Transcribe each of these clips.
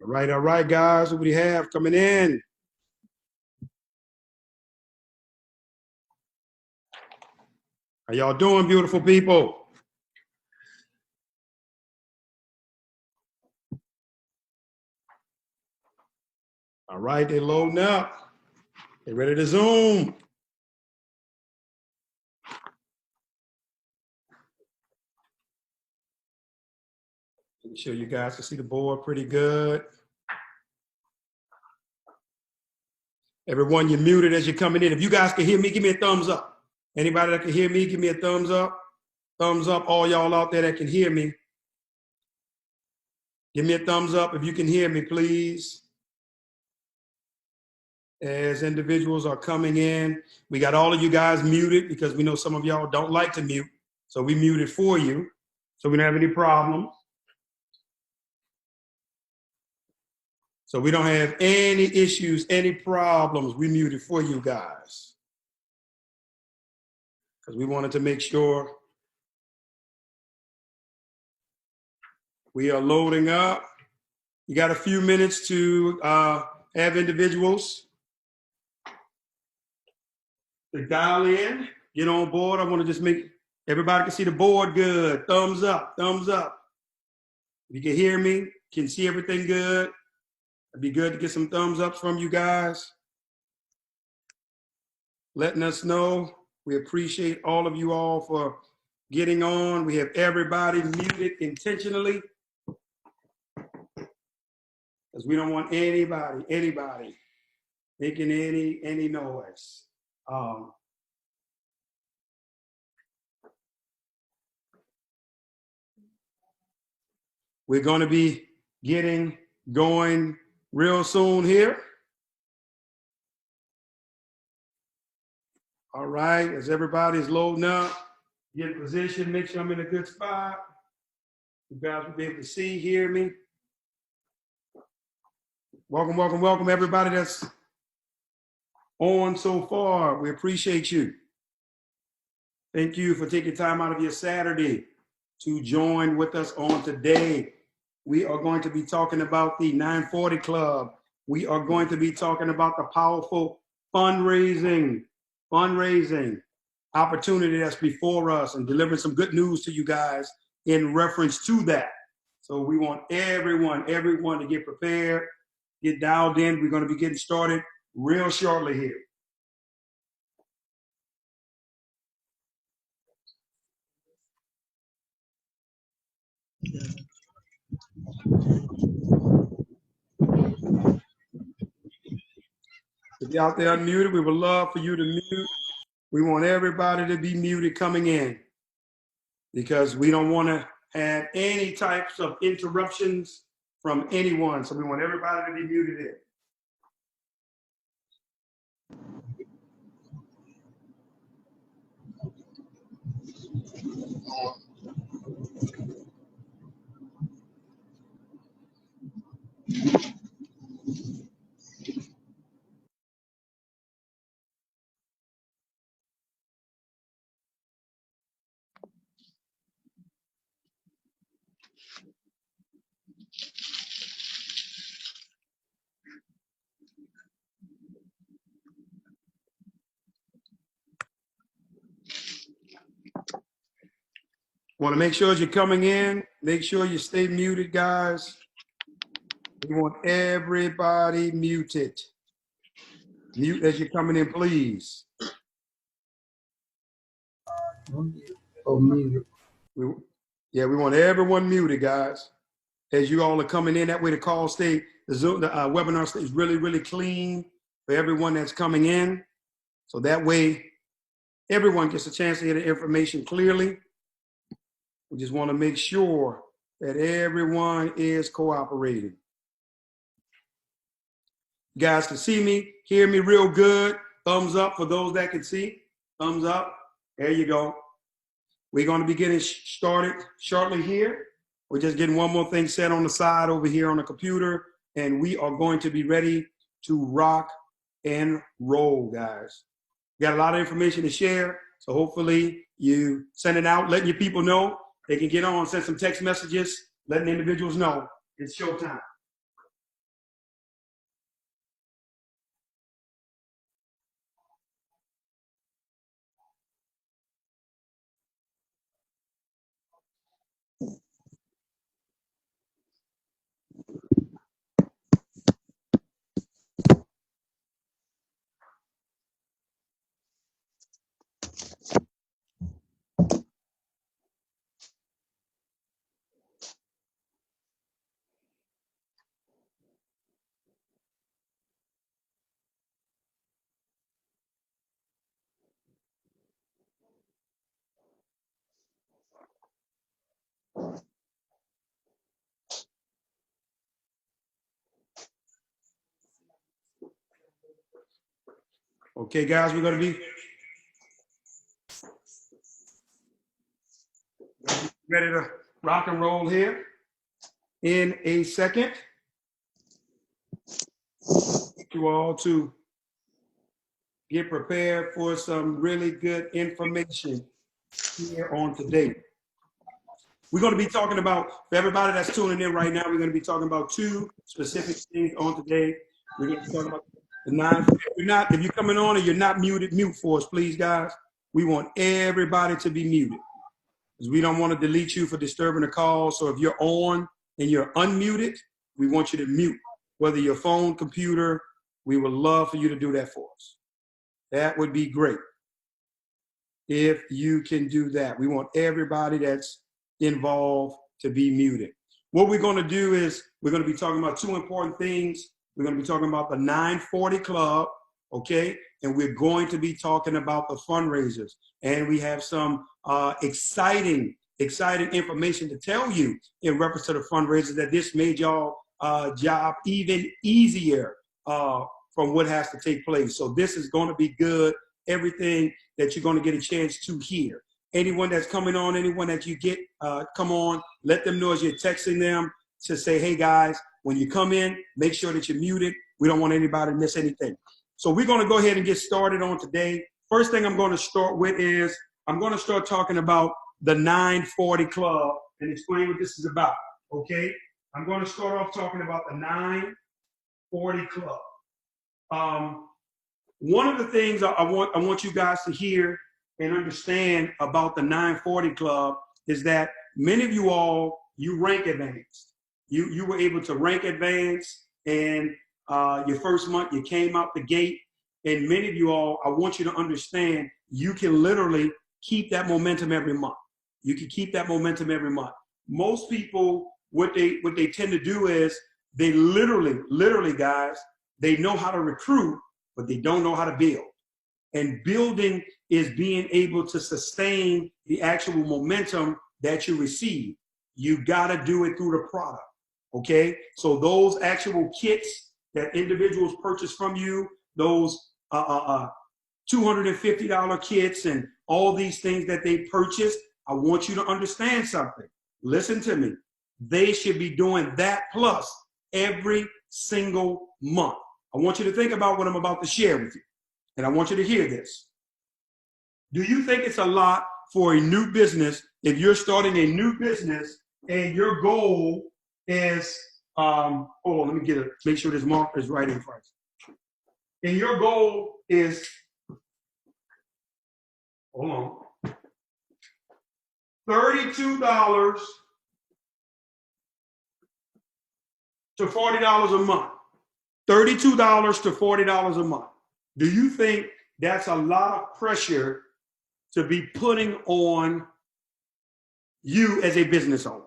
All right, guys. What do we have coming in? How y'all doing, beautiful people? All right, they're loading up. They're ready to Zoom. Make sure you guys can see the board pretty good. Everyone, you're muted as you're coming in. If you guys can hear me, give me a thumbs up. Anybody that can hear me, give me a thumbs up. Thumbs up, all y'all out there that can hear me. Give me a thumbs up if you can hear me, please. As individuals are coming in, we got all of you guys muted because we know some of y'all don't like to mute. So we muted for you, so we don't have any problems. So we don't have any issues, any problems. We muted for you guys. Because we wanted to make sure we are loading up. You got a few minutes to have individuals to dial in, get on board. I want to just make everybody can see the board good. Thumbs up, thumbs up. If you can hear me, can see everything good. It'd be good to get some thumbs ups from you guys. Letting us know. We appreciate all of you all for getting on. We have everybody muted intentionally because we don't want anybody making any noise. We're going to be getting going real soon here. All right, as everybody's loading up, get in position, make sure I'm in a good spot. You guys will be able to see, hear me. Welcome, welcome, welcome, everybody that's on so far. We appreciate you. Thank you for taking time out of your Saturday to join with us on today. We are going to be talking about the 940 Club. We are going to be talking about the powerful fundraising opportunity that's before us and delivering some good news to you guys in reference to that. So we want everyone to get prepared, get dialed in. We're going to be getting started real shortly here. If you're out there unmuted, we would love for you to mute. We want everybody to be muted coming in because we don't want to have any types of interruptions from anyone. So we want everybody to be muted in. Want to make sure as you're coming in, make sure you stay muted, guys. We want everybody muted. Mute as you're coming in, please. Oh, muted. We want everyone muted, guys. As you all are coming in, that way the call stay, the webinar stays really clean for everyone that's coming in. So that way, everyone gets a chance to hear the information clearly. We just want to make sure that everyone is cooperating. You guys can see me, hear me real good. Thumbs up for those that can see. Thumbs up. There you go. We're going to be getting started shortly here. We're just getting one more thing set on the side over here on the computer, and we are going to be ready to rock and roll, guys. We got a lot of information to share, so hopefully you send it out, letting your people know. They can get on, send some text messages, letting individuals know it's showtime. Okay, guys, we're going to be ready to rock and roll here in a second. You all to get prepared for some really good information here on today. We're going to be talking about, for everybody that's tuning in right now, we're going to be talking about two specific things on today. We're going to be talking about the 9. If you're coming on and you're not muted, mute for us, please, guys. We want everybody to be muted because we don't want to delete you for disturbing the call. So if you're on and you're unmuted, we want you to mute, whether your phone, computer. We would love for you to do that for us. That would be great if you can do that. We want everybody that's involved to be muted. What we're going to do is we're going to be talking about two important things. We're going to be talking about the 940 Club, okay? And we're going to be talking about the fundraisers. And we have some exciting information to tell you in reference to the fundraisers that this made y'all job even easier from what has to take place. So this is going to be good. Everything that you're going to get a chance to hear. Anyone that's coming on, anyone that you get come on, let them know as you're texting them to say, hey guys, when you come in, make sure that you're muted. We don't want anybody to miss anything. So we're going to go ahead and get started on today. First thing I'm going to start with is I'm going to start talking about the 940 Club and explain what this is about, okay? I'm going to start off talking about the 940 Club. One of the things I want you guys to hear and understand about the 940 Club is that many of you all, you rank advanced. You were able to rank advance, and your first month you came out the gate. And many of you all, I want you to understand, you can literally keep that momentum every month. You can keep that momentum every month. Most people, what they tend to do is they literally guys, they know how to recruit, but they don't know how to build. And building is being able to sustain the actual momentum that you receive. You got to do it through the product, okay? So those actual kits that individuals purchase from you, those $250 kits and all these things that they purchase, I want you to understand something. Listen to me. They should be doing that plus every single month. I want you to think about what I'm about to share with you, and I want you to hear this. Do you think it's a lot for a new business if you're starting a new business and your goal is, hold on, let me get it, make sure this mark is right in front. And your goal is, hold on, $32 to $40 a month. $32 to $40 a month. Do you think that's a lot of pressure to be putting on you as a business owner?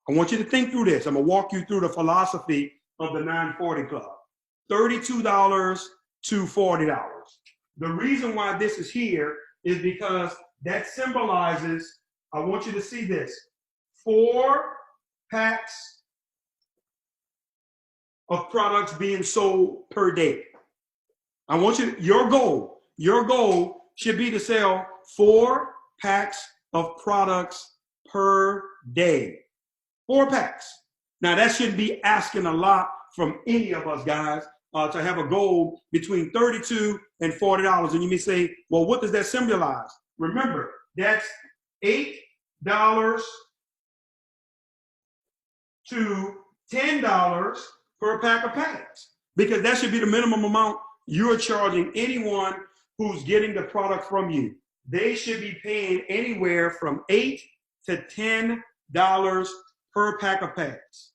I want you to think through this. I'm going to walk you through the philosophy of the 940 Club. $32 to $40. The reason why this is here is because that symbolizes, I want you to see this, 4 packs of products being sold per day. I want you, your goal should be to sell 4 packs of products per day. 4 packs. Now that shouldn't be asking a lot from any of us guys to have a goal between $32 and $40. And you may say, well, what does that symbolize? Remember, that's $8 to $10 per pack of packs, because that should be the minimum amount you're charging anyone who's getting the product from you. They should be paying anywhere from $8 to $10 per pack of packs.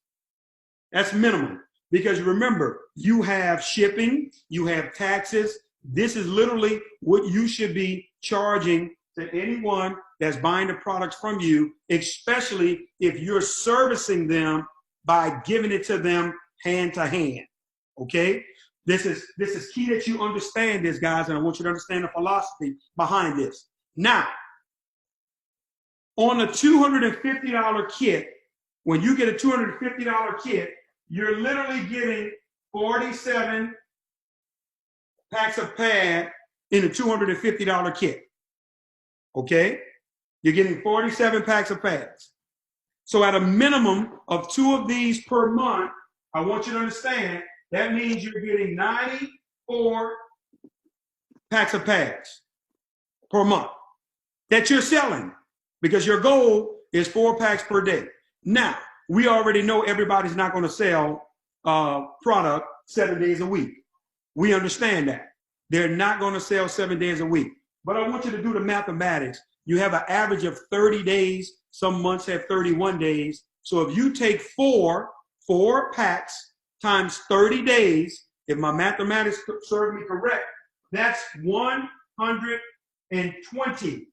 That's minimum, because remember, you have shipping, you have taxes. This is literally what you should be charging to anyone that's buying the products from you, especially if you're servicing them by giving it to them hand to hand, okay? This is key that you understand this, guys, and I want you to understand the philosophy behind this. Now, on a $250 kit, when you get a $250 kit, you're literally getting 47 packs of pad in a $250 kit. Okay? You're getting 47 packs of pads. So at a minimum of 2 of these per month, I want you to understand that means you're getting 94 packs of pads per month that you're selling, because your goal is 4 packs per day. Now, we already know everybody's not going to sell product 7 days a week. We understand that. They're not going to sell 7 days a week. But I want you to do the mathematics. You have an average of 30 days. Some months have 31 days. So if you take four packs times 30 days, if my mathematics serve me correct, that's 120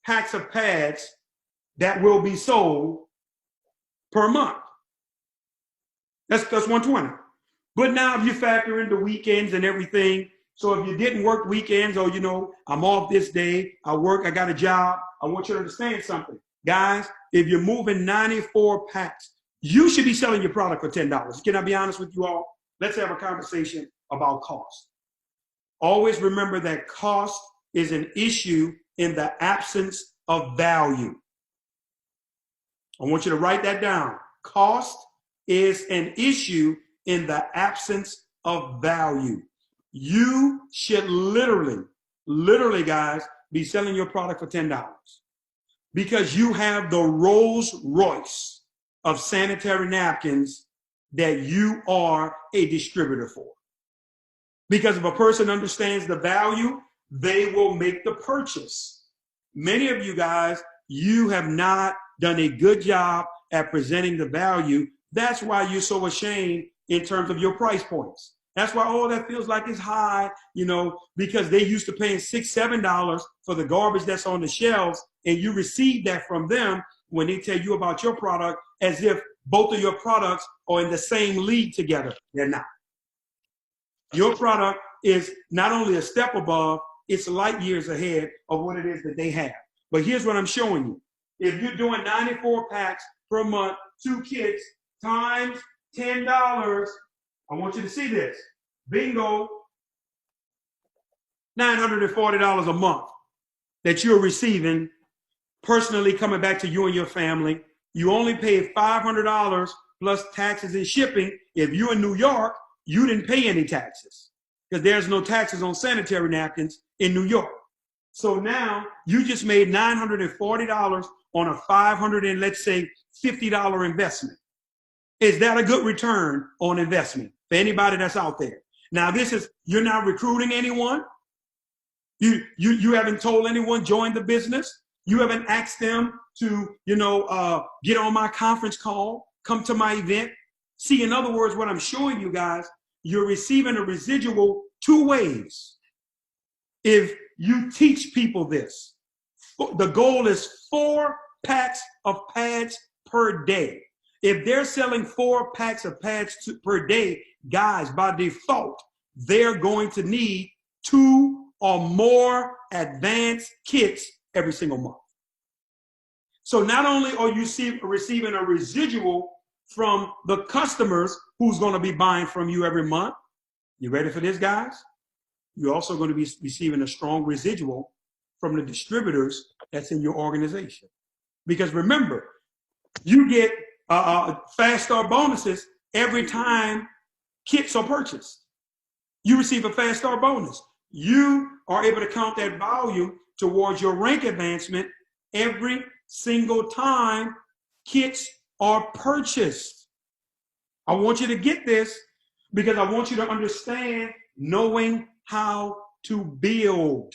packs of pads that will be sold per month. That's 120. But now if you factor in the weekends and everything, so if you didn't work weekends, or I'm off this day, I got a job, I want you to understand something. Guys, if you're moving 94 packs, you should be selling your product for $10. Can I be honest with you all? Let's have a conversation about cost. Always remember that cost is an issue in the absence of value. I want you to write that down. Cost is an issue in the absence of value. You should literally, guys, be selling your product for $10 because you have the Rolls Royce of sanitary napkins that you are a distributor for. Because if a person understands the value, they will make the purchase. Many of you guys, you have not done a good job at presenting the value. That's why you're so ashamed in terms of your price points. That's why, that feels like it's high, because they used to paying $6, $7 for the garbage that's on the shelves, and you receive that from them when they tell you about your product as if both of your products are in the same league together. They're not. Your product is not only a step above, it's light years ahead of what it is that they have. But here's what I'm showing you. If you're doing 94 packs per month, 2 kits times $10, I want you to see this. Bingo, $940 a month that you're receiving personally coming back to you and your family. You only paid $500 plus taxes and shipping. If you're in New York, you didn't pay any taxes because there's no taxes on sanitary napkins in New York. So now you just made $940 on a $500 and let's say $50 investment. Is that a good return on investment for anybody that's out there? Now you're not recruiting anyone. You haven't told anyone join the business. You haven't asked them to, get on my conference call, come to my event. See, in other words, what I'm showing you guys, you're receiving a residual 2 ways. If you teach people this, the goal is 4 packs of pads per day. If they're selling 4 packs of pads per day, guys, by default, they're going to need 2 or more advanced kits every single month. So not only are you receiving a residual from the customers who's going to be buying from you every month, you ready for this, guys? You're also going to be receiving a strong residual from the distributors that's in your organization. Because remember, you get fast start bonuses every time kits are purchased. You receive a fast start bonus. You are able to count that volume towards your rank advancement every single time kits are purchased. I want you to get this because I want you to understand knowing how to build.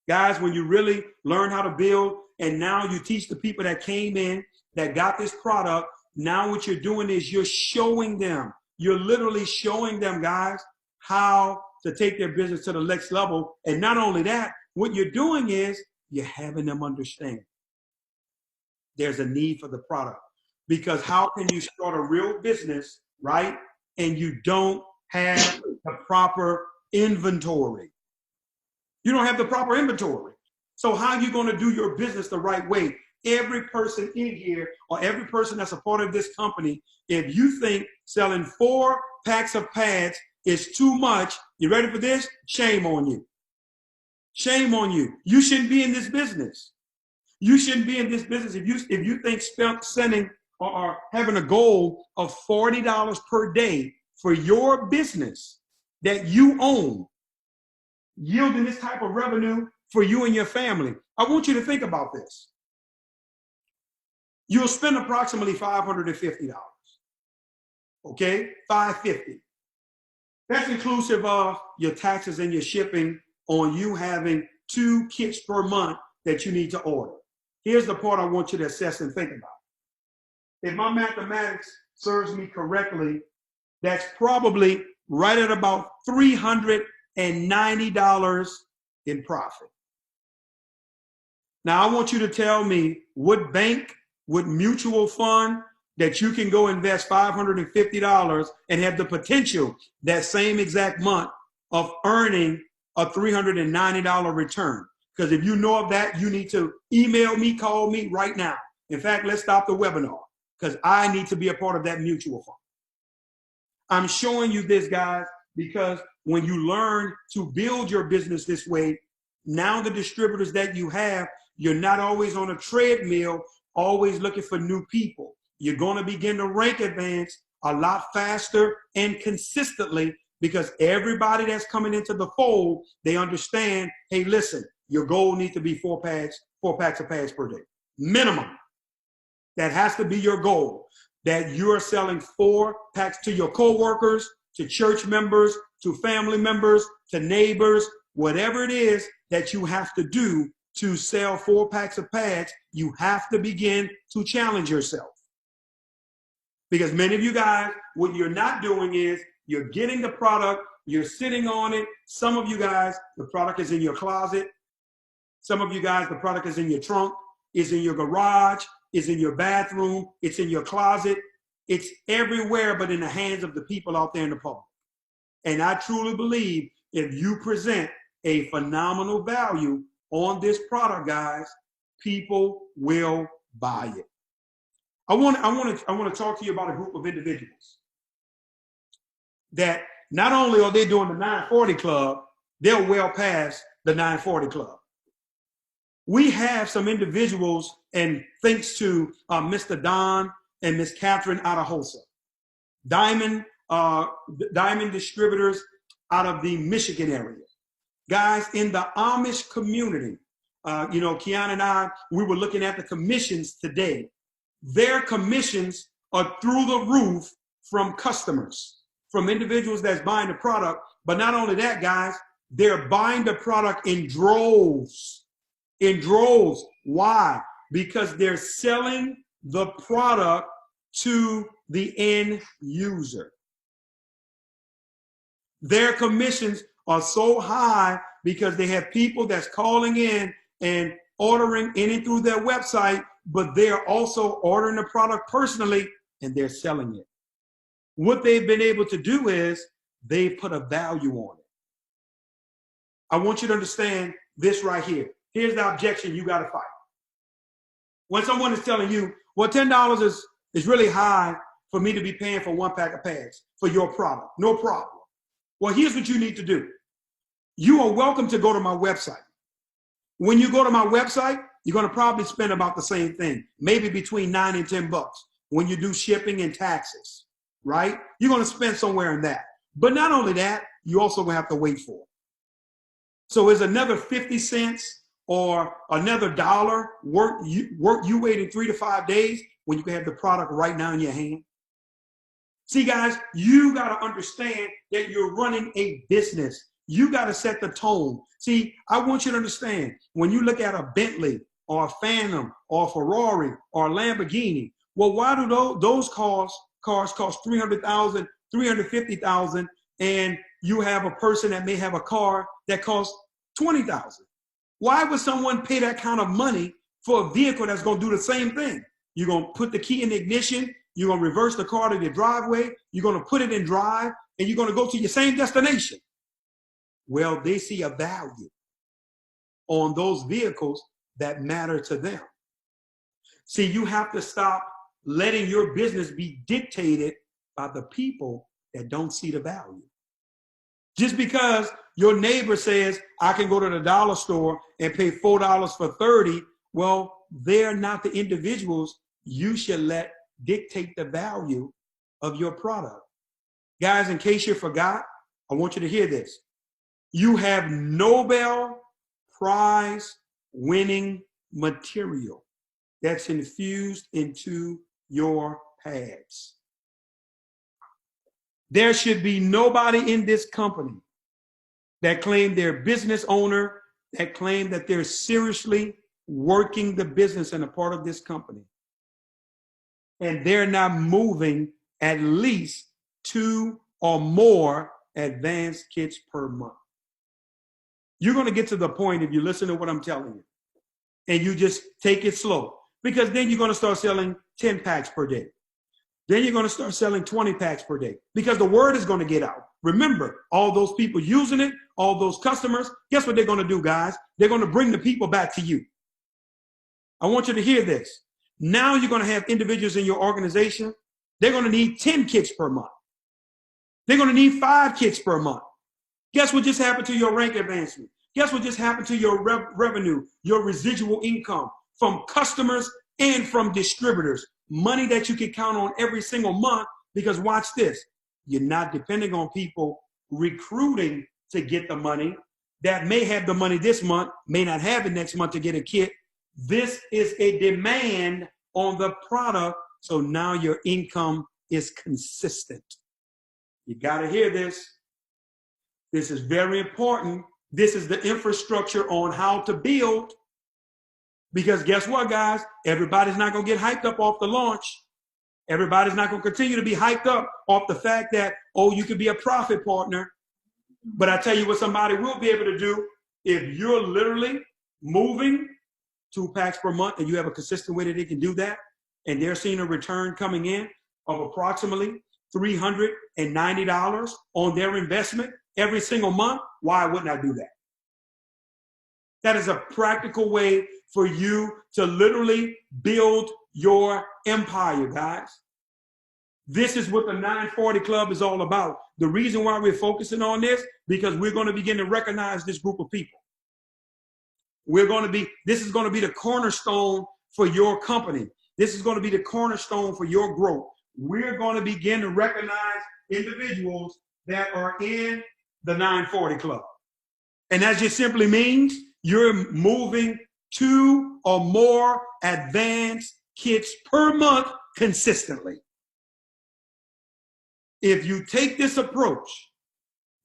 Guys, when you really learn how to build and now you teach the people that came in that got this product, now what you're doing is you're showing them. You're literally showing them, guys, how to take their business to the next level. And not only that, what you're doing is you're having them understand there's a need for the product. Because how can you start a real business, right, and you don't have the proper inventory? You don't have the proper inventory. So how are you going to do your business the right way? Every person in here or every person that's a part of this company, if you think selling 4 packs of pads is too much, you ready for this? Shame on you. Shame on you. You shouldn't be in this business. You shouldn't be in this business if you think sending or having a goal of $40 per day for your business that you own, yielding this type of revenue for you and your family. I want you to think about this. You'll spend approximately $550. Okay, $550. That's inclusive of your taxes and your shipping on you having 2 kits per month that you need to order. Here's the part I want you to assess and think about. If my mathematics serves me correctly, that's probably right at about $390 in profit. Now, I want you to tell me what bank, what mutual fund that you can go invest $550 and have the potential that same exact month of earning a $390 return. Because if you know of that, you need to email me, call me right now. In fact, let's stop the webinar because I need to be a part of that mutual fund. I'm showing you this, guys, because when you learn to build your business this way, now the distributors that you have, you're not always on a treadmill, always looking for new people. You're going to begin to rank advance a lot faster and consistently because everybody that's coming into the fold, they understand, hey, listen, your goal needs to be 4 packs of pads per day. Minimum. That has to be your goal. That you're selling 4 packs to your coworkers, to church members, to family members, to neighbors, whatever it is that you have to do to sell 4 packs of pads, you have to begin to challenge yourself. Because many of you guys, what you're not doing is you're getting the product, you're sitting on it. Some of you guys, the product is in your closet. Some of you guys, the product is in your trunk, is in your garage, is in your bathroom, it's in your closet. It's everywhere but in the hands of the people out there in the public. And I truly believe if you present a phenomenal value on this product, guys, people will buy it. I want to talk to you about a group of individuals that not only are they doing the 940 Club, they're well past the 940 Club. We have some individuals, and thanks to Mr. Don and Miss Catherine out of Hosa, Diamond distributors out of the Michigan area. Guys, in the Amish community, Kiana and I, we were looking at the commissions today. Their commissions are through the roof from customers, from individuals that's buying the product. But not only that, guys, they're buying the product in droves. In droves. Why? Because they're selling the product to the end user. Their commissions are so high because they have people that's calling in and ordering in and through their website, but they're also ordering the product personally and they're selling it. What they've been able to do is they've put a value on it. I want you to understand this right here. Here's the objection you got to fight. When someone is telling you, well, $10 is really high for me to be paying for 1 pack of pads for your product. No problem. Well, here's what you need to do. You are welcome to go to my website. When you go to my website, you're going to probably spend about the same thing, maybe between $9 and $10 when you do shipping and taxes, right? You're going to spend somewhere in that. But not only that, you also will have to wait for it. So is another 50 cents or another $1 worth you waiting 3 to 5 days when you can have the product right now in your hand? See, guys, you got to understand that you're running a business. You got to set the tone. See, I want you to understand, when you look at a Bentley or a Phantom or a Ferrari or a Lamborghini, well, why do those cars cost $300,000, $350,000, and you have a person that may have a car that costs $20,000? Why would someone pay that kind of money for a vehicle that's going to do the same thing? You're going to put the key in the ignition, you're going to reverse the car to your driveway, you're going to put it in drive, and you're going to go to your same destination. Well, they see a value on those vehicles that matter to them. See, you have to stop letting your business be dictated by the people that don't see the value. Just because your neighbor says, I can go to the dollar store and pay $4 for 30, well, they're not the individuals you should let dictate the value of your product. Guys, in case you forgot, I want you to hear this. You have Nobel Prize winning material that's infused into your pads. There should be nobody in this company that claim they're business owner, that claim that they're seriously working the business and a part of this company, and they're not moving at least 2 or more advanced kits per month. You're going to get to the point, if you listen to what I'm telling you, and you just take it slow, because then you're going to start selling 10 packs per day. Then you're going to start selling 20 packs per day, because the word is going to get out. Remember, all those people using it, all those customers, guess what they're going to do, guys? They're going to bring the people back to you. I want you to hear this. Now you're going to have individuals in your organization. They're going to need 10 kits per month. They're going to need 5 kits per month. Guess what just happened to your rank advancement? Guess what just happened to your revenue, your residual income from customers and from distributors? Money that you can count on every single month, because watch this. You're not depending on people recruiting to get the money that may have the money this month, may not have it next month to get a kit. This is a demand on the product, so now your income is consistent. You got to hear this. This is very important. This is the infrastructure on how to build. Because guess what, guys? Everybody's not going to get hyped up off the launch. Everybody's not going to continue to be hyped up off the fact that, oh, you could be a profit partner. But I tell you what somebody will be able to do, if you're literally moving 2 packs per month and you have a consistent way that they can do that, and they're seeing a return coming in of approximately $390 on their investment every single month, why wouldn't I do that? That is a practical way for you to literally build your empire, guys. This is what the 940 Club is all about. The reason why we're focusing on this, because we're going to begin to recognize this group of people. This is going to be the cornerstone for your company. This is going to be the cornerstone for your growth. We're going to begin to recognize individuals that are in the 940 Club. And that just simply means you're moving 2 or more advanced kits per month consistently. If you take this approach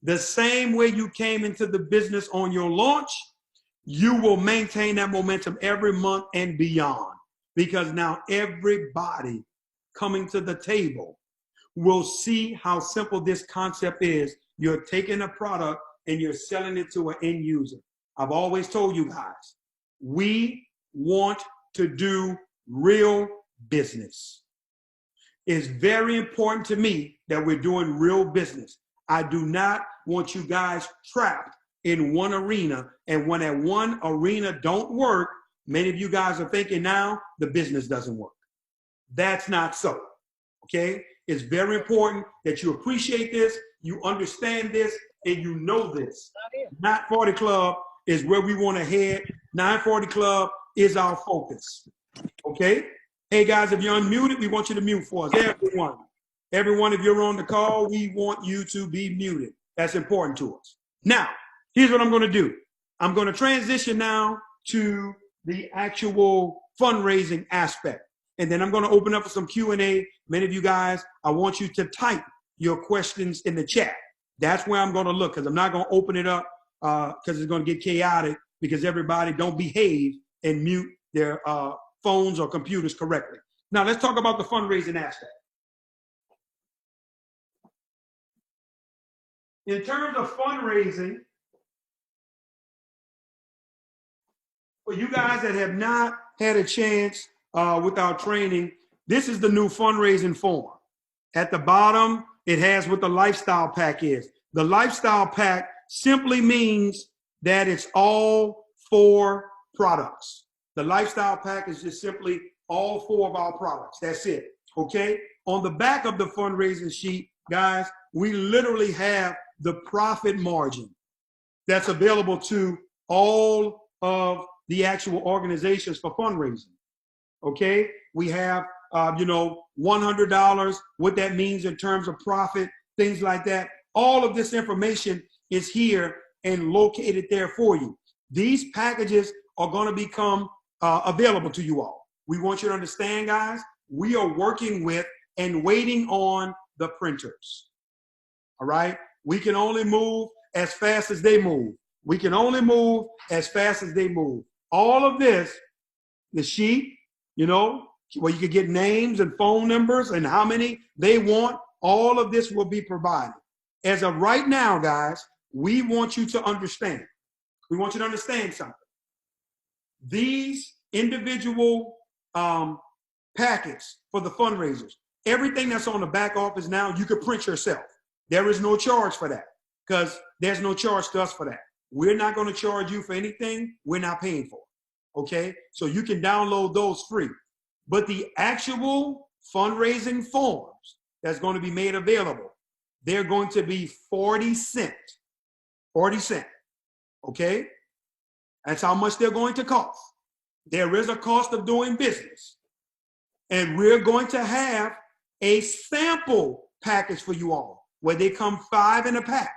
the same way you came into the business on your launch, you will maintain that momentum every month and beyond, because now everybody coming to the table will see how simple this concept is. You're taking a product and you're selling it to an end user. I've always told you guys, we want to do real business. It's very important to me that we're doing real business. I do not want you guys trapped in one arena, and when that one arena don't work, many of you guys are thinking now the business doesn't work. That's not so, okay? It's very important that you appreciate this, you understand this, and you know this. 940 Club is where we want to head. 940 Club is our focus, okay? Hey guys, if you're unmuted, we want you to mute for us. Everyone. Everyone, if you're on the call, we want you to be muted. That's important to us. Now, here's what I'm going to do. I'm going to transition now to the actual fundraising aspect. And then I'm going to open up for some Q&A. Many of you guys, I want you to type your questions in the chat. That's where I'm going to look, because I'm not going to open it up because it's going to get chaotic, because everybody don't behave and mute their phones or computers correctly. Now, let's talk about the fundraising aspect. In terms of fundraising, for you guys that have not had a chance with our training, this is the new fundraising form. At the bottom, it has what the lifestyle pack is. The lifestyle pack simply means that it's all 4 products. The lifestyle pack is just simply all 4 of our products. That's it, okay? On the back of the fundraising sheet, guys, we literally have the profit margin that's available to all of the actual organizations for fundraising. Okay, we have, $100, what that means in terms of profit, things like that. All of this information is here and located there for you. These packages are going to become available to you all. We want you to understand, guys, we are working with and waiting on the printers. All right, we can only move as fast as they move. We can only move as fast as they move. All of this, the sheet, where you can get names and phone numbers and how many they want, all of this will be provided. As of right now, guys, we want you to understand. We want you to understand something. These individual packets for the fundraisers, everything that's on the back office now, you can print yourself. There is no charge for that because there's no charge to us for that. We're not going to charge you for anything we're not paying for. Okay, so you can download those free. But the actual fundraising forms that's going to be made available, they're going to be 40 cents. 40 cents. Okay, that's how much they're going to cost. There is a cost of doing business. And we're going to have a sample package for you all where they come 5 in a pack,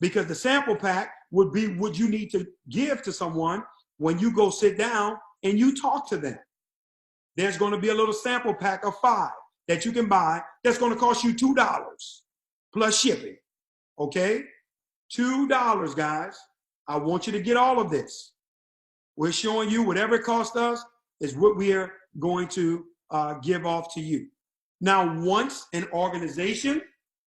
because the sample pack would be what you need to give to someone when you go sit down and you talk to them. There's going to be a little sample pack of 5 that you can buy that's going to cost you $2 plus shipping. Okay? $2, guys. I want you to get all of this. We're showing you whatever it costs us is what we are going to give off to you. Now, once an organization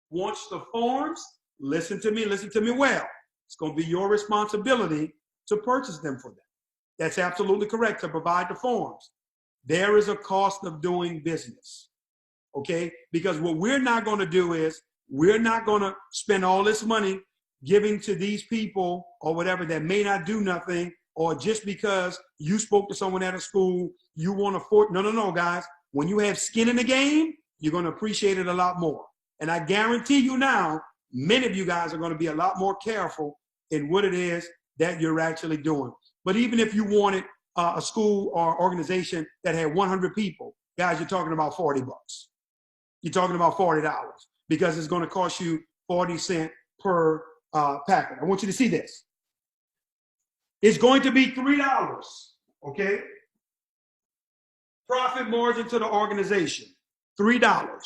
wants the forms, listen to me well. It's going to be your responsibility to purchase them for them. That's absolutely correct, to provide the forms. There is a cost of doing business, okay? Because what we're not going to do is we're not going to spend all this money giving to these people or whatever that may not do nothing, or just because you spoke to someone at a school, you want to afford. No, guys. When you have skin in the game, you're going to appreciate it a lot more. And I guarantee you now, many of you guys are going to be a lot more careful in what it is that you're actually doing. But even if you wanted a school or organization that had 100 people, guys, you're talking about $40. You're talking about $40 because it's going to cost you 40 cents per packet. I want you to see this. It's going to be $3, okay? Profit margin to the organization, $3.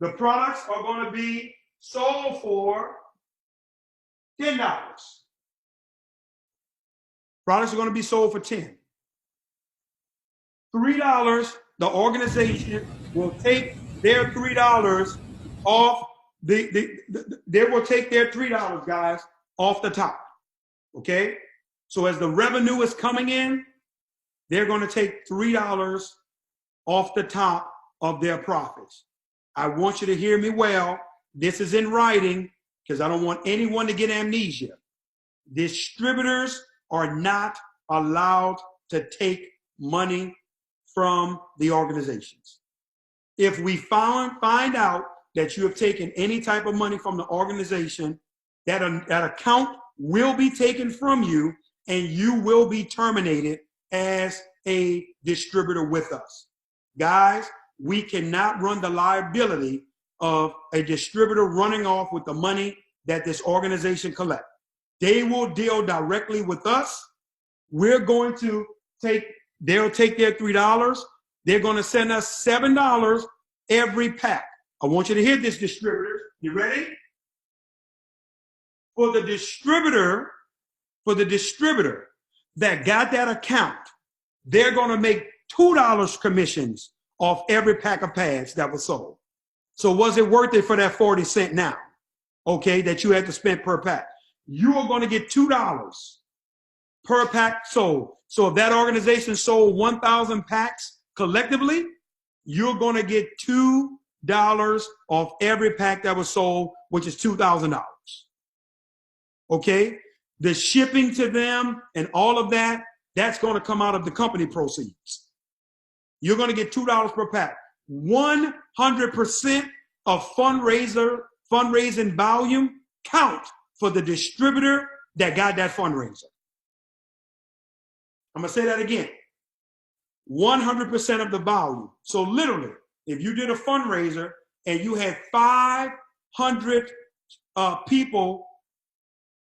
The products are going to be sold for $10. Products are going to be sold for $10. $3, the organization will take their $3 off they will take their $3, guys, off the top. Okay? So as the revenue is coming in, they're going to take $3 off the top of their profits. I want you to hear me well. This is in writing because I don't want anyone to get amnesia. Distributors are not allowed to take money from the organizations. If we find out that you have taken any type of money from the organization, that account will be taken from you and you will be terminated as a distributor with us. Guys, we cannot run the liability of a distributor running off with the money that this organization collects. They will deal directly with us. We're going to they'll take their $3. They're going to send us $7 every pack. I want you to hear this, distributors. You ready? For the distributor that got that account, they're going to make $2 commissions off every pack of pads that was sold. So was it worth it for that 40 cents now? Okay, that you had to spend per pack. You are going to get $2 per pack sold. So if that organization sold 1,000 packs collectively, you're going to get $2 off every pack that was sold, which is $2,000. Okay? The shipping to them and all of that, that's going to come out of the company proceeds. You're going to get $2 per pack. 100% of fundraising volume count for the distributor that got that fundraiser. I'm going to say that again. 100% of the value. So literally, if you did a fundraiser and you had 500 people,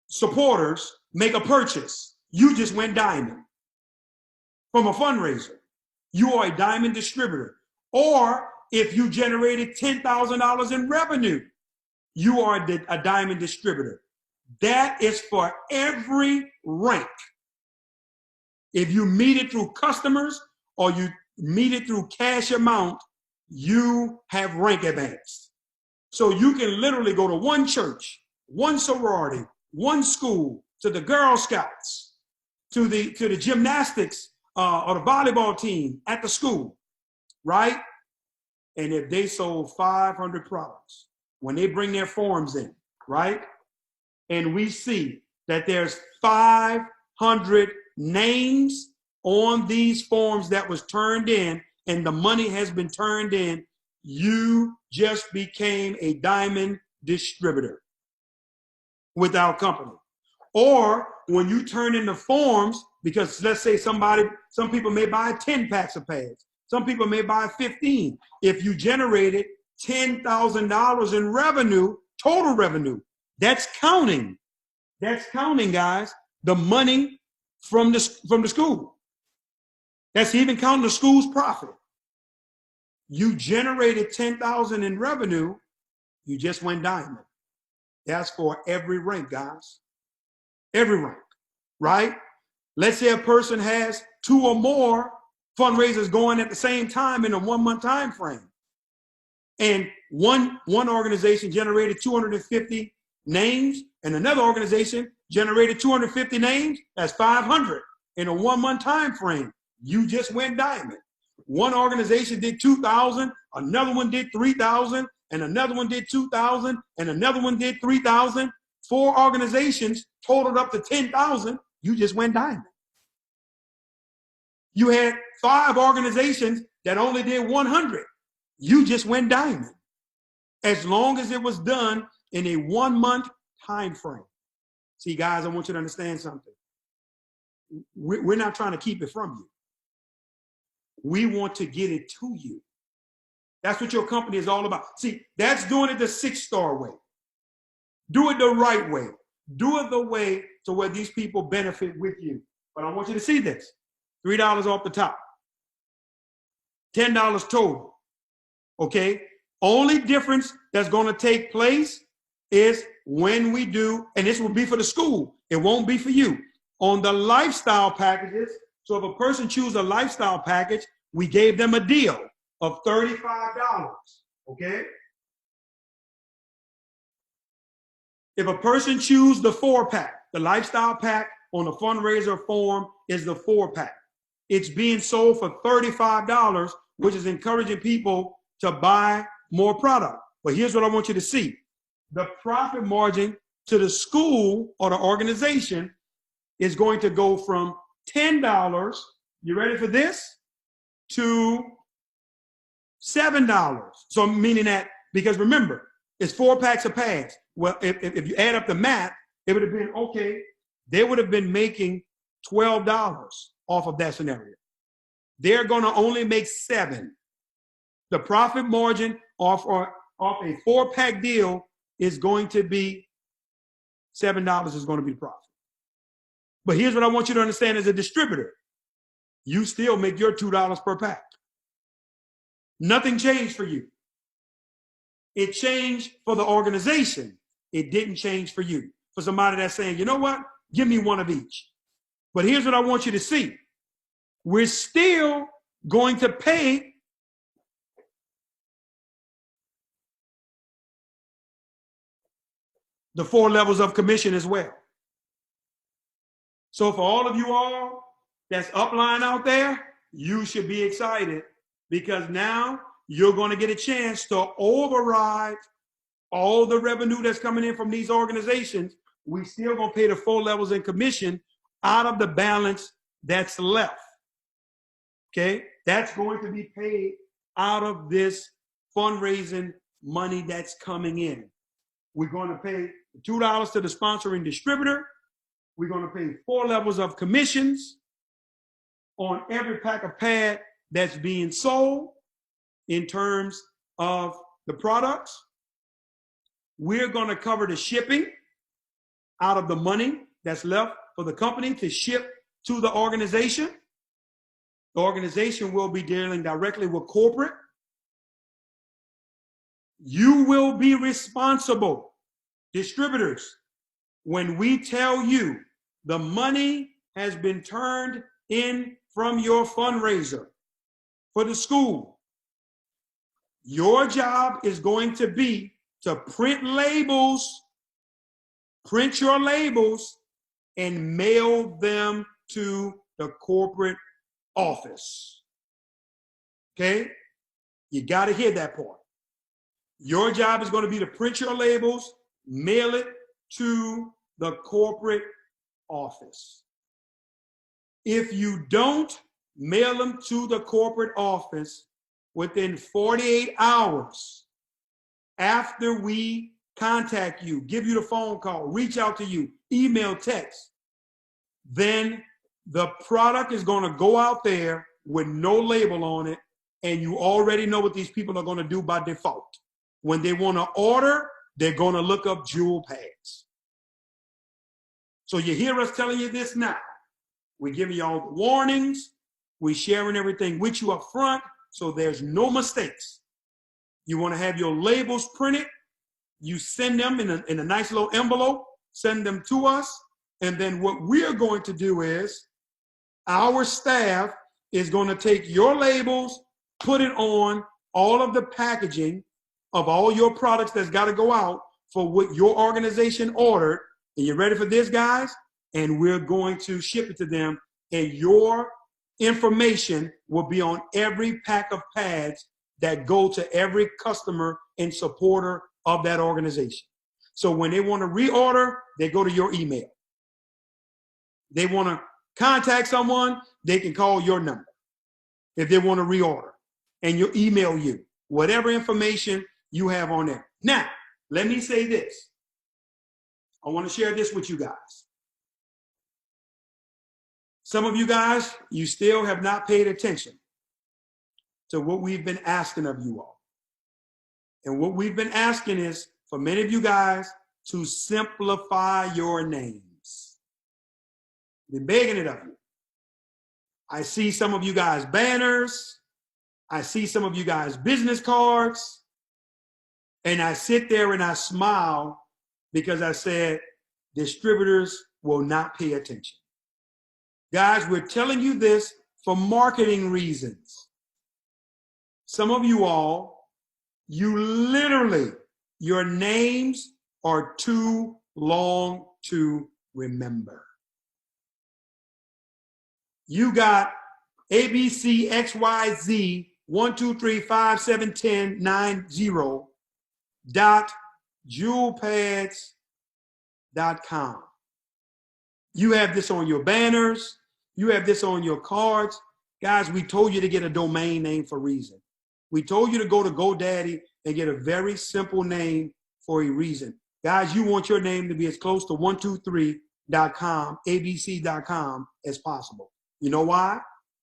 supporters, make a purchase, you just went diamond from a fundraiser. You are a diamond distributor. Or if you generated $10,000 in revenue, you are a diamond distributor. That is for every rank. If you meet it through customers or you meet it through cash amount, you have rank advanced. So you can literally go to one church, one sorority, one school, to the Girl Scouts, to the gymnastics or the volleyball team at the school, right? And if they sold 500 products, when they bring their forms in, right? And we see that there's 500 names on these forms that was turned in, and the money has been turned in, you just became a diamond distributor with our company. Or when you turn in the forms, because let's say some people may buy 10 packs of pads, some people may buy 15. If you generated $10,000 in revenue, total revenue, that's counting. That's counting, guys, the money from the school. That's even counting the school's profit. You generated $10,000 in revenue, you just went diamond. That's for every rank, guys. Every rank, right? Let's say a person has 2 or more fundraisers going at the same time in a 1-month time frame. And one organization generated 250 names, and another organization generated 250 names. That's 500 in a 1-month time frame. You just went diamond. One organization did 2,000, another one did 3,000, and another one did 2,000, and another one did 3,000. 4 organizations totaled up to 10,000. You just went diamond. You had 5 organizations that only did 100. You just went diamond. As long as it was done in a 1-month time frame. See, guys, I want you to understand something. We're not trying to keep it from you. We want to get it to you. That's what your company is all about. See, that's doing it the 6-star way. Do it the right way. Do it the way to where these people benefit with you. But I want you to see this. $3 off the top. $10 total. Okay? Only difference that's going to take place is when we do, and this will be for the school. It won't be for you. On the lifestyle packages, so if a person chooses a lifestyle package, we gave them a deal of $35. Okay? If a person chooses the 4-pack, the lifestyle pack on the fundraiser form is the 4-pack. It's being sold for $35, which is encouraging people to buy more product. But here's what I want you to see. The profit margin to the school or the organization is going to go from $10, you ready for this, to $7. So meaning that, because remember, it's 4 packs of pads. Well, if you add up the math, it would have been, okay, they would have been making $12 off of that scenario. They're going to only make $7. The profit margin off a 4-pack deal is going to be $7 is going to be the profit. But here's what I want you to understand as a distributor. You still make your $2 per pack. Nothing changed for you. It changed for the organization. It didn't change for you. For somebody that's saying, you know what? Give me one of each. But here's what I want you to see. We're still going to pay the 4 levels of commission as well. So for all of you all that's upline out there, you should be excited because now you're going to get a chance to override all the revenue that's coming in from these organizations. We still going to pay the 4 levels in commission out of the balance that's left. Okay? That's going to be paid out of this fundraising money that's coming in. We're going to pay $2 to the sponsoring distributor. We're going to pay 4 levels of commissions on every pack of pad that's being sold in terms of the products. We're going to cover the shipping out of the money that's left for the company to ship to the organization. The organization will be dealing directly with corporate. You will be responsible, distributors, when we tell you the money has been turned in from your fundraiser for the school. Your job is going to be to print labels, print your labels, and mail them to the corporate office. Okay? You got to hear that part. Your job is going to be to print your labels, mail it to the corporate office. If you don't mail them to the corporate office within 48 hours after we contact you, give you the phone call, reach out to you, email, text, then the product is going to go out there with no label on it, and you already know what these people are going to do by default. When they want to order, they're going to look up jewel pads. So you hear us telling you this now. We're giving you all the warnings. We're sharing everything with you up front, so there's no mistakes. You want to have your labels printed, you send them in a nice little envelope, send them to us, and then what we're going to do is our staff is going to take your labels, put it on all of the packaging of all your products that's got to go out for what your organization ordered. And you ready for this, guys? And we're going to ship it to them, and your information will be on every pack of pads that go to every customer and supporter of that organization. So when they want to reorder, they go to your email. They want to contact someone, they can call your number if they want to reorder, and you'll email you whatever information you have on there. Now, let me say this. I want to share this with you guys. Some of you guys, you still have not paid attention to what we've been asking of you all. And what we've been asking is for many of you guys to simplify your names. I've been begging it of you. I see some of you guys banners. I see some of you guys business cards. And I sit there and I smile because I said, distributors will not pay attention. Guys, we're telling you this for marketing reasons. Some of you all, you literally, your names are too long to remember. You got ABCXYZ 123571090 jewelpads.com. You have this on your banners. You have this on your cards. Guys, we told you to get a domain name for a reason. We told you to go to GoDaddy and get a very simple name for a reason. Guys, you want your name to be as close to 123.com, abc.com as possible. You know why?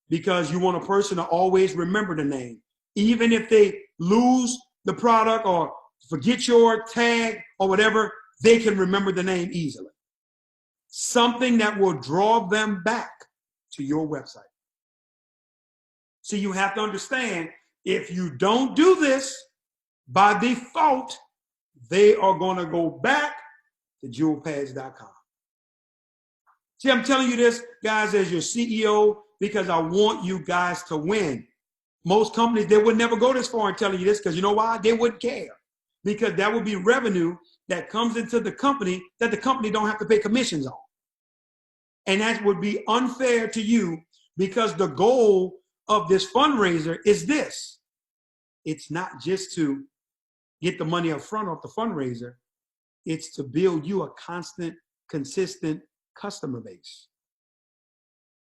Because you want a person to always remember the name. Even if they lose the product or forget your tag or whatever, they can remember the name easily. Something that will draw them back to your website. So you have to understand, if you don't do this, by default, they are going to go back to jewelpads.com. See, I'm telling you this, guys, as your CEO, because I want you guys to win. Most companies, they would never go this far in telling you this, because you know why? They wouldn't care. Because that would be revenue that comes into the company that the company don't have to pay commissions on. And that would be unfair to you, because the goal of this fundraiser is this. It's not just to get the money up front off the fundraiser. It's to build you a constant, consistent customer base.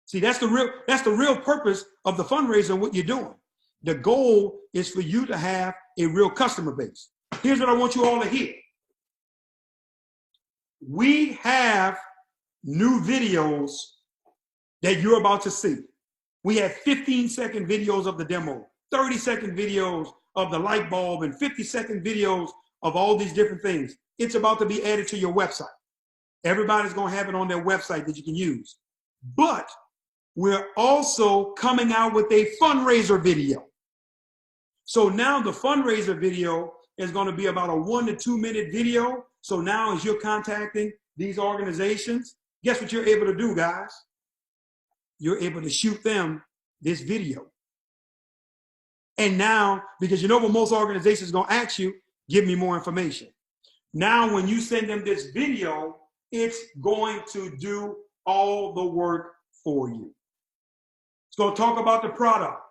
See, that's the real purpose of the fundraiser and what you're doing. The goal is for you to have a real customer base. Here's what I want you all to hear. we have new videos that you're about to see. We have 15-second videos of the demo, 30-second videos of the light bulb, and 50-second videos of all these different things. It's about to be added to your website. Everybody's going to have it on their website that you can use. But we're also coming out with a fundraiser video. So now the fundraiser video is going to be about a 1 to 2 minute video. So now as you're contacting these organizations, guess what you're able to do, guys? You're able to shoot them this video. And now, because you know what most organizations are going to ask you, give me more information. Now, when you send them this video, it's going to do all the work for you. It's going to talk about the product,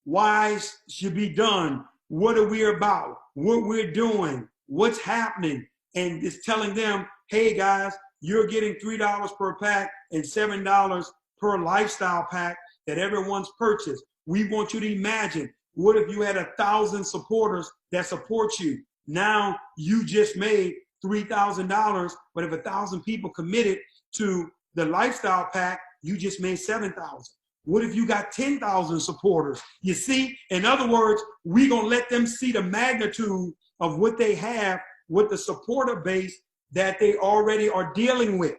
why it should be done, what are we about, what we're doing, what's happening, and it's telling them, hey guys, you're getting $3 per pack and $7 per lifestyle pack that everyone's purchased. We want you to imagine, what if you had 1,000 supporters that support you? Now you just made $3,000, but if 1,000 people committed to the lifestyle pack, you just made 7,000. What if you got 10,000 supporters? You see, in other words, we're going to let them see the magnitude of what they have with the supporter base that they already are dealing with.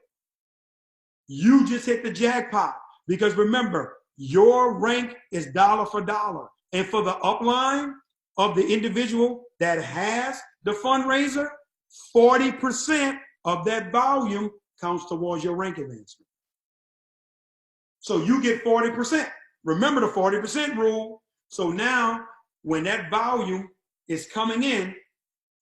You just hit the jackpot, because remember, your rank is dollar for dollar. And for the upline of the individual that has the fundraiser, 40% of that volume counts towards your rank advancement. So you get 40%. Remember the 40% rule. So now when that volume is coming in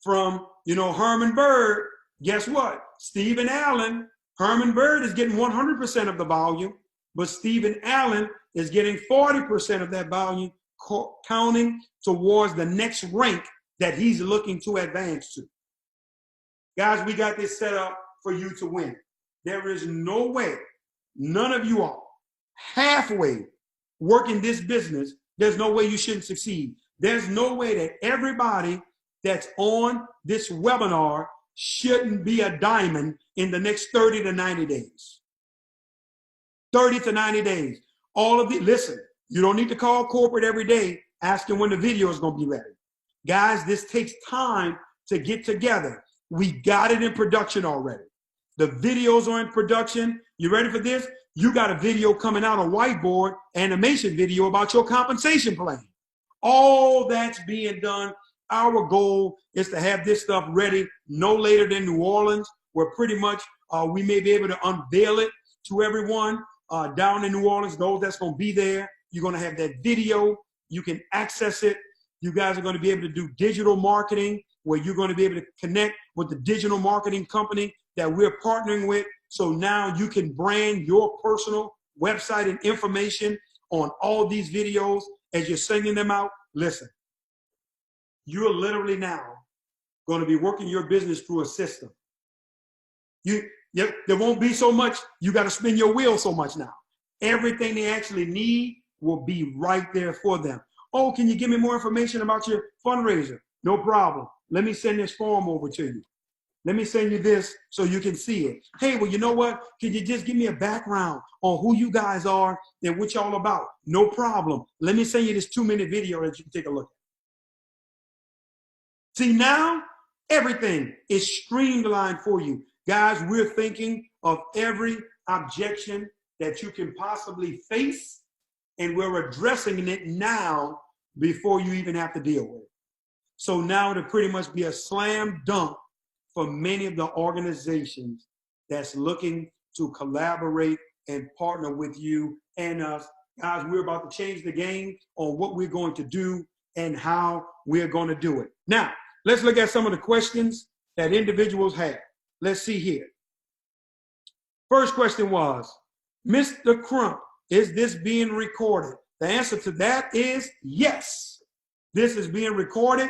from, Herman Bird, guess what? Stephen Allen, Herman Bird is getting 100% of the volume, but Stephen Allen is getting 40% of that volume, counting towards the next rank that he's looking to advance to. Guys, we got this set up for you to win. There is no way, none of you are halfway working this business. There's no way you shouldn't succeed. There's no way that everybody that's on this webinar shouldn't be a diamond in the next 30 to 90 days. 30 to 90 days. All of the, listen, you don't need to call corporate every day asking when the video is going to be ready. Guys, this takes time to get together. We got it in production already. The videos are in production. You ready for this? You got a video coming out, a whiteboard animation video about your compensation plan. All that's being done. Our goal is to have this stuff ready no later than New Orleans, where pretty much we may be able to unveil it to everyone down in New Orleans. Those that's going to be there, you're going to have that video. You can access it. You guys are going to be able to do digital marketing, where you're going to be able to connect with the digital marketing company that we're partnering with. So now you can brand your personal website and information on all these videos as you're sending them out. Listen, you're literally now going to be working your business through a system. There won't be so much, you got to spin your wheel so much now. Everything they actually need will be right there for them. Oh, can you give me more information about your fundraiser? No problem. Let me send this form over to you. Let me send you this so you can see it. Hey, well, you know what? Can you just give me a background on who you guys are and what y'all about? No problem. Let me send you this 2-minute video that you can take a look at. See, now everything is streamlined for you. Guys, we're thinking of every objection that you can possibly face, and we're addressing it now before you even have to deal with it. So now it'll pretty much be a slam dunk for many of the organizations that's looking to collaborate and partner with you and us. Guys, we're about to change the game on what we're going to do and how we're going to do it. Now, let's look at some of the questions that individuals have. Let's see here. First question was, Mr. Crump, is this being recorded? The answer to that is yes. This is being recorded.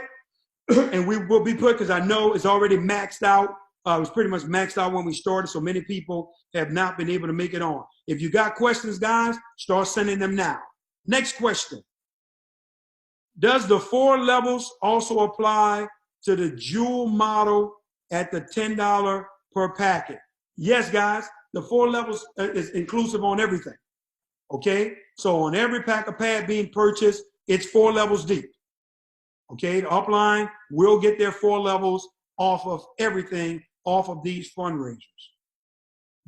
And we will be put, because I know it's already maxed out. It was pretty much maxed out when we started, so many people have not been able to make it on. If you got questions, guys, start sending them now. Next question. Does the 4 levels also apply to the jewel model at the $10 per packet? Yes, guys, the 4 levels is inclusive on everything. Okay, so on every pack of pad being purchased, it's 4 levels deep. Okay, the upline will get their 4 levels off of everything, off of these fundraisers.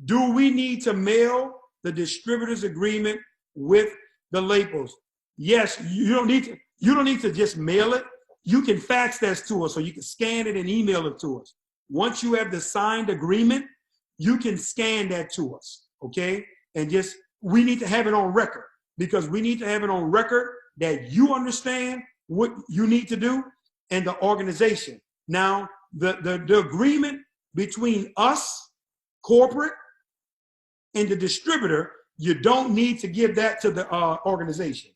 Do we need to mail the distributor's agreement with the labels? Yes, you don't need to just mail it. You can fax that to us, or you can scan it and email it to us. Once you have the signed agreement, you can scan that to us, okay? And just, we need to have it on record, because we need to have it on record that you understand what you need to do and the organization. Now, the agreement between us, corporate, and the distributor, you don't need to give that to the organization,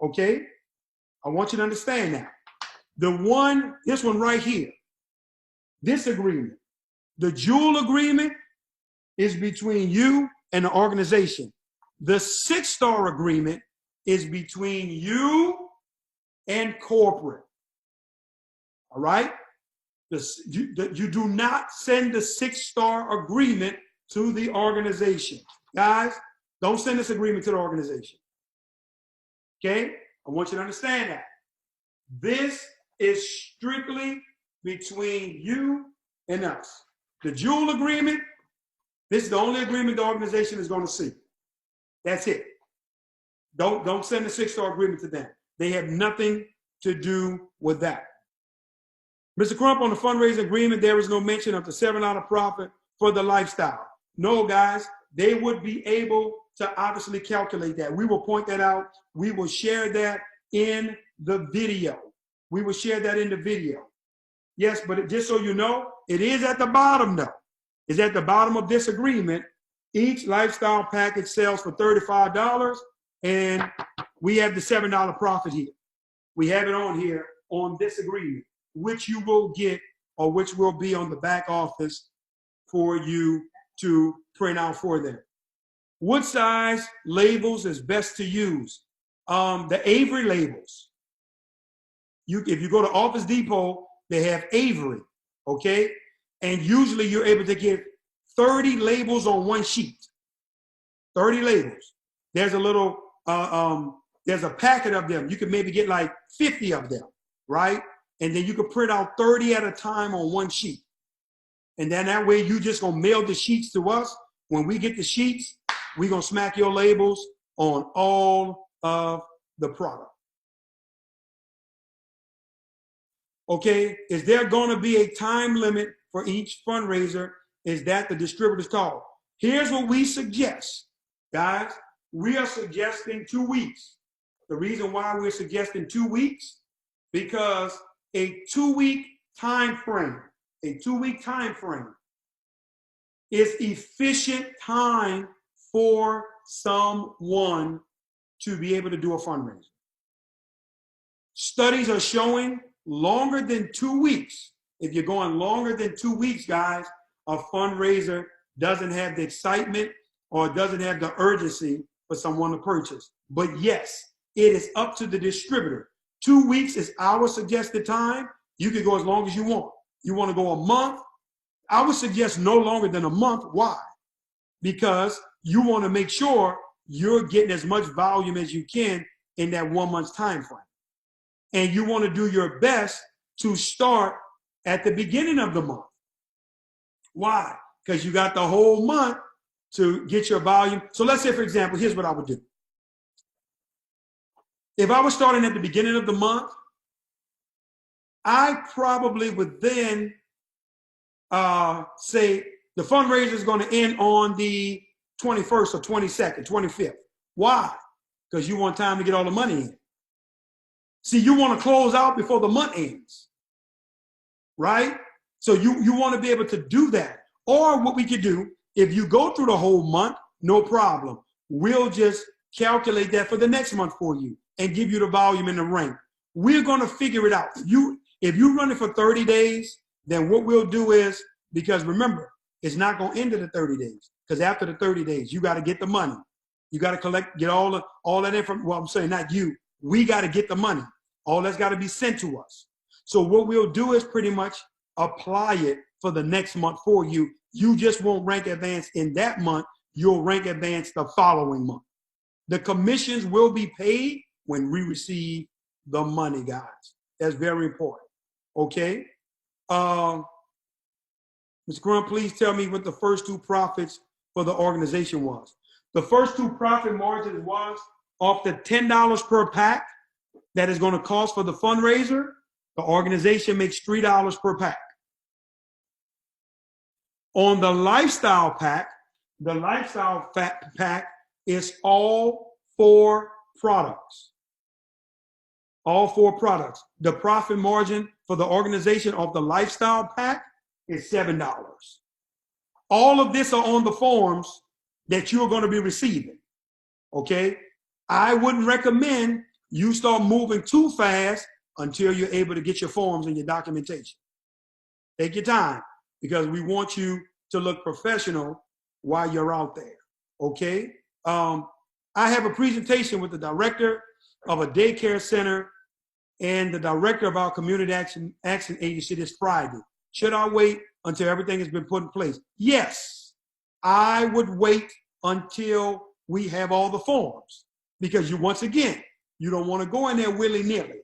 okay? I want you to understand that. This one right here, this agreement, the jewel agreement is between you and the organization. The 6-star agreement is between you and corporate, all right? You do not send the 6-star agreement to the organization. Guys, don't send this agreement to the organization, okay? I want you to understand that. This is strictly between you and us. The jewel agreement, this is the only agreement the organization is going to see. That's it. Don't send the 6-star agreement to them. They have nothing to do with that. Mr. Crump, on the fundraising agreement, there is no mention of the $7 profit for the lifestyle. No, guys, they would be able to obviously calculate that. We will point that out. We will share that in the video. We will share that in the video. Yes, but just so you know, it is at the bottom though. It's at the bottom of this agreement. Each lifestyle package sells for $35, and we have the $7 profit here. We have it on here on this agreement, which you will get, or which will be on the back office for you to print out for them. What size labels is best to use? The Avery labels. If you go to Office Depot, they have Avery, okay? And usually you're able to get 30 labels on one sheet. 30 labels. There's a little, there's a packet of them. You could maybe get like 50 of them, right? And then you could print out 30 at a time on one sheet. And then that way you just gonna mail the sheets to us. When we get the sheets, we gonna smack your labels on all of the product. Okay, is there gonna be a time limit for each fundraiser? Is that the distributor's call? Here's what we suggest, guys. We are suggesting 2 weeks. The reason why we're suggesting 2 weeks, because a 2-week time frame, is efficient time for someone to be able to do a fundraiser. Studies are showing longer than 2 weeks. If you're going longer than 2 weeks, guys, a fundraiser doesn't have the excitement or doesn't have the urgency for someone to purchase. But yes, it is up to the distributor. 2 weeks is our suggested time. You can go as long as you want. You want to go a month? I would suggest no longer than a month. Why? Because you want to make sure you're getting as much volume as you can in that 1 month's time frame. And you want to do your best to start at the beginning of the month. Why? Because you got the whole month to get your volume. So let's say, for example, here's what I would do. If I was starting at the beginning of the month, I probably would then say the fundraiser is going to end on the 21st or 22nd, 25th. Why? Because you want time to get all the money in. See, you want to close out before the month ends, right? So you want to be able to do that. Or what we could do, if you go through the whole month, no problem. We'll just calculate that for the next month for you and give you the volume and the rank. We're going to figure it out. If you run it for 30 days, then what we'll do is, because remember, it's not going to end in the 30 days. Because after the 30 days, you got to get the money. You got to get all that information. Well, I'm saying not you. We got to get the money. All that's got to be sent to us. So what we'll do is pretty much apply it for the next month for you. You just won't rank advance in that month. You'll rank advance the following month. The commissions will be paid when we receive the money, guys. That's very important. Okay? Mr. Crump, please tell me what the first two profits for the organization was. The first two profit margins was off the $10 per pack that is going to cost for the fundraiser. The organization makes $3 per pack. On the lifestyle pack, the lifestyle pack is all 4 products. All 4 products. The profit margin for the organization of the lifestyle pack is $7. All of this are on the forms that you're going to be receiving. Okay? I wouldn't recommend you start moving too fast until you're able to get your forms and your documentation. Take your time, because we want you to look professional while you're out there. Okay? I have a presentation with the director of a daycare center and the director of our community action agency this Friday. Should I wait until everything has been put in place? Yes, I would wait until we have all the forms, because once again, you don't want to go in there willy-nilly.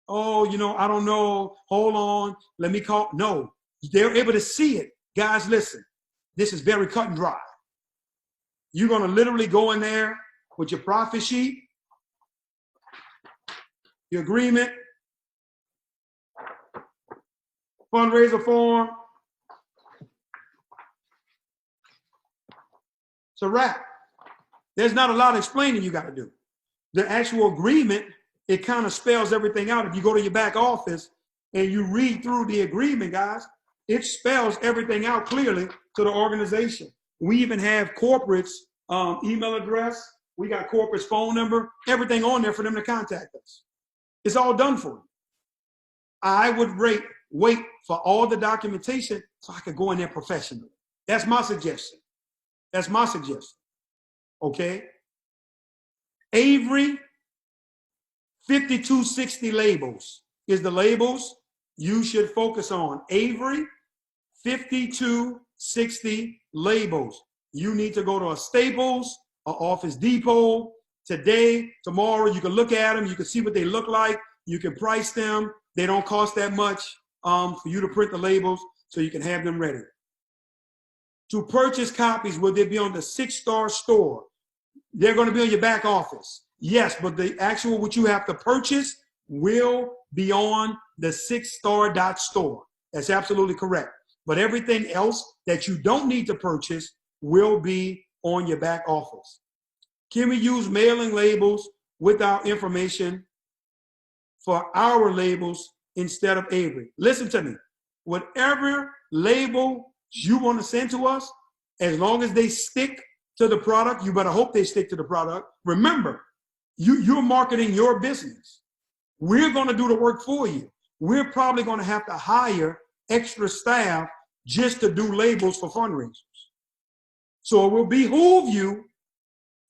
Oh, I don't know. Hold on. Let me call. No, they're able to see it. Guys, listen, this is very cut and dry. You're going to literally go in there with your profit sheet, your agreement, fundraiser form. It's a wrap. There's not a lot of explaining you got to do. The actual agreement, it kind of spells everything out. If you go to your back office and you read through the agreement, guys, it spells everything out clearly to the organization. We even have corporate's email address. We got corporate's phone number, everything on there for them to contact us. It's all done for you. I would wait for all the documentation so I could go in there professionally. That's my suggestion. That's my suggestion. Okay? Avery 5260 labels is the labels you should focus on. Avery 5260 labels. You need to go to a Staples, an Office Depot today, tomorrow. You can look at them. You can see what they look like. You can price them. They don't cost that much for you to print the labels, so you can have them ready. To purchase copies, will they be on the 6-star store? They're going to be on your back office. Yes, but the actual what you have to purchase will be on the 6star.store. That's absolutely correct. But everything else that you don't need to purchase will be on your back office. Can we use mailing labels with our information for our labels instead of Avery? Listen to me. Whatever label you want to send to us, as long as they stick to the product, you better hope they stick to the product. Remember, you're marketing your business. We're going to do the work for you. We're probably going to have to hire extra staff just to do labels for fundraisers. So it will behoove you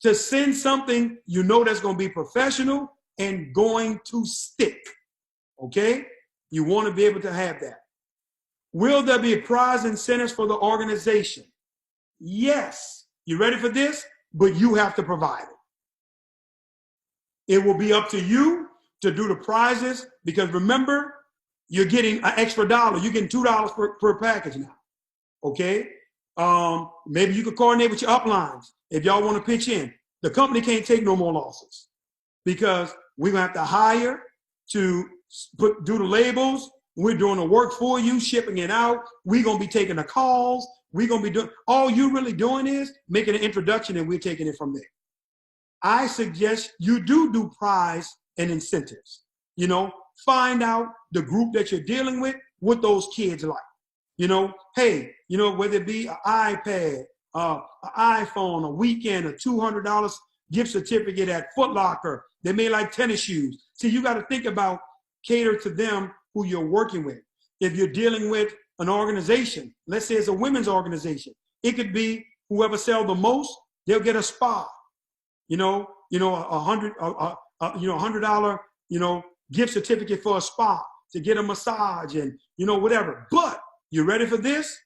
to send something you know that's going to be professional and going to stick. Okay? You want to be able to have that. Will there be a prize incentives for the organization? Yes. You ready for this? But you have to provide it. It will be up to you to do the prizes, because remember, you're getting an extra $1. You're getting $2 per package now. Okay? Maybe you could coordinate with your uplines if y'all want to pitch in. The company can't take no more losses, because we're going to have to hire to do the labels. We're doing the work for you, shipping it out. We're going to be taking the calls. We're going to be doing, all you really doing is making an introduction, and we're taking it from there. I suggest you do prize and incentives. Find out the group that you're dealing with, what those kids like. Hey, whether it be an iPad, an iPhone, a weekend, a $200 gift certificate at Foot Locker. They may like tennis shoes. See, you got to think about, cater to them who you're working with. If you're dealing with an organization, let's say it's a women's organization, it could be whoever sells the most, they'll get a spa. $100 gift certificate for a spa to get a massage and whatever. But You ready for this?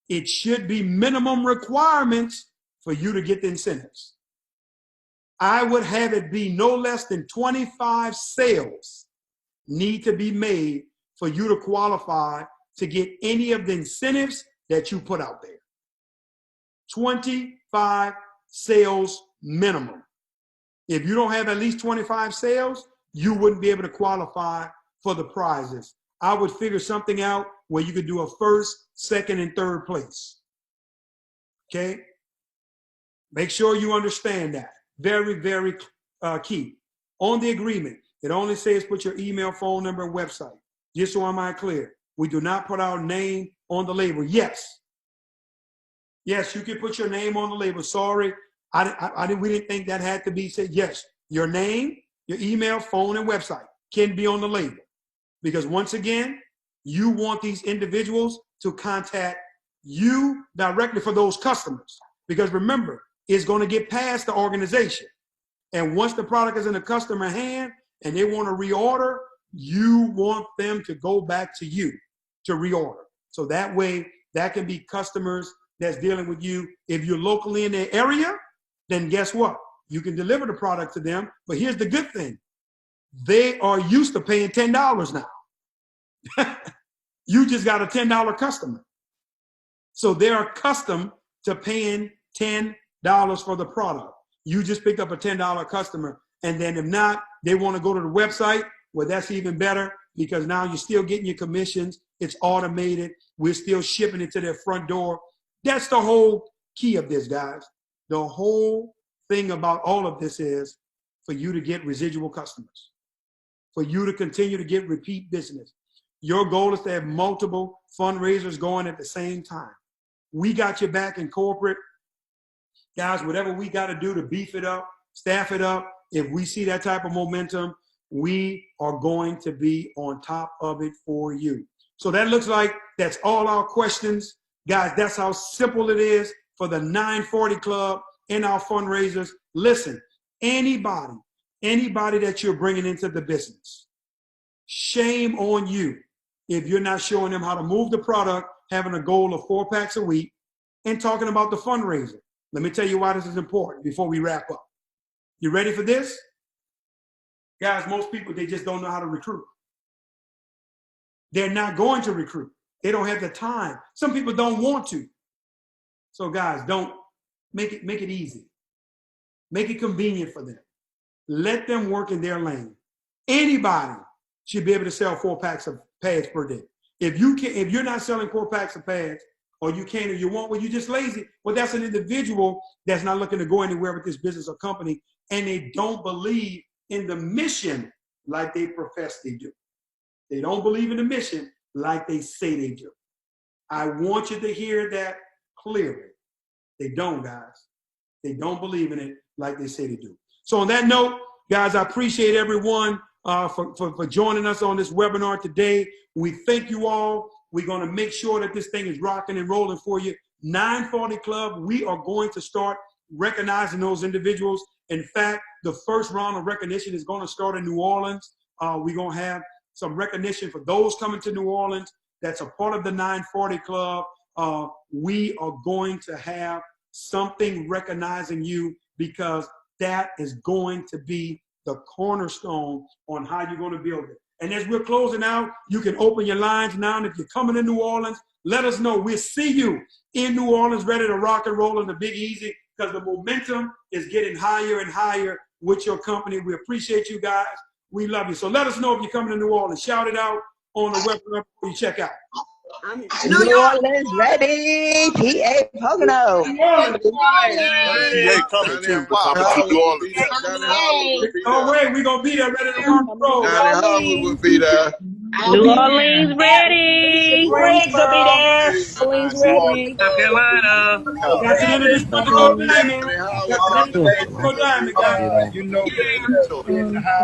It should be minimum requirements for you to get the incentives. I would have it be no less than 25 sales need to be made for you to qualify to get any of the incentives that you put out there. 25 sales minimum. If you don't have at least 25 sales, you wouldn't be able to qualify for the prizes. I would figure something out where you could do a first, second, and third place. Okay? Make sure you understand that. Very, very key. On the agreement, it only says put your email, phone number, and website. Just so I'm clear. We do not put our name on the label. Yes. Yes, you can put your name on the label. Sorry, we didn't think that had to be said. Yes, your name, your email, phone, and website can be on the label. Because once again, you want these individuals to contact you directly for those customers. Because remember, it's going to get past the organization. And once the product is in the customer hand and they want to reorder, you want them to go back to you to reorder. So that way, that can be customers that's dealing with you. If you're locally in their area, then guess what? You can deliver the product to them. But here's the good thing. They are used to paying $10 now. You just got a $10 customer. So they are accustomed to paying $10 for the product. You just picked up a $10 customer. And then if not, they want to go to the website. Well, that's even better because now you're still getting your commissions. It's automated. We're still shipping it to their front door. That's the whole key of this, guys. The whole thing about all of this is for you to get residual customers, for you to continue to get repeat business. Your goal is to have multiple fundraisers going at the same time. We got your back in corporate. Guys, whatever we got to do to beef it up, staff it up, if we see that type of momentum, we are going to be on top of it for you. So that looks like that's all our questions. Guys, that's how simple it is for the 940 Club and our fundraisers. Listen, anybody that you're bringing into the business, shame on you if you're not showing them how to move the product, having a goal of 4 packs a week, and talking about the fundraiser. Let me tell you why this is important before we wrap up. You ready for this? Guys, most people, they just don't know how to recruit. They're not going to recruit. They don't have the time. Some people don't want to. So guys, don't make it easy. Make it convenient for them. Let them work in their lane. Anybody should be able to sell 4 packs of pads per day. If you're not selling 4 packs of pads, or you can't or you won't, well, you're just lazy. Well, that's an individual that's not looking to go anywhere with this business or company, and they don't believe in the mission like they profess they do. They don't believe in the mission like they say they do. I want you to hear that clearly. They don't, guys. They don't believe in it like they say they do. So on that note, guys, I appreciate everyone for joining us on this webinar today. We thank you all. We're going to make sure that this thing is rocking and rolling for you. 940 Club, we are going to start recognizing those individuals. In fact, the first round of recognition is going to start in New Orleans. We're going to have some recognition for those coming to New Orleans that's a part of the 940 Club. We are going to have something recognizing you because that is going to be the cornerstone on how you're going to build it. And as we're closing out, you can open your lines now. And if you're coming to New Orleans, let us know. We'll see you in New Orleans ready to rock and roll in the Big Easy because the momentum is getting higher and higher with your company. We appreciate you guys. We love you. So let us know if you're coming to New Orleans. Shout it out on the webinar before you check out. New Orleans ready, PA Pocono. PA coming too. New Orleans. Oh wait, we're gonna be there ready to rock and roll. Johnny will be there. New Orleans ready. Briggs will be there. New Orleans ready. South Carolina. Got your energy supposed to go diamond. Got your energy supposed to go diamond, guys. You know,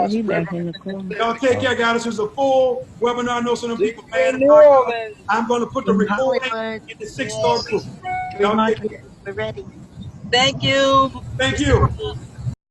He back in the corner. Y'all take care, guys. This is a full webinar. I know some of them people mad. I'm going to put the recording in the 6-star group. Y'all take care. We're ready. Thank you. Thank you.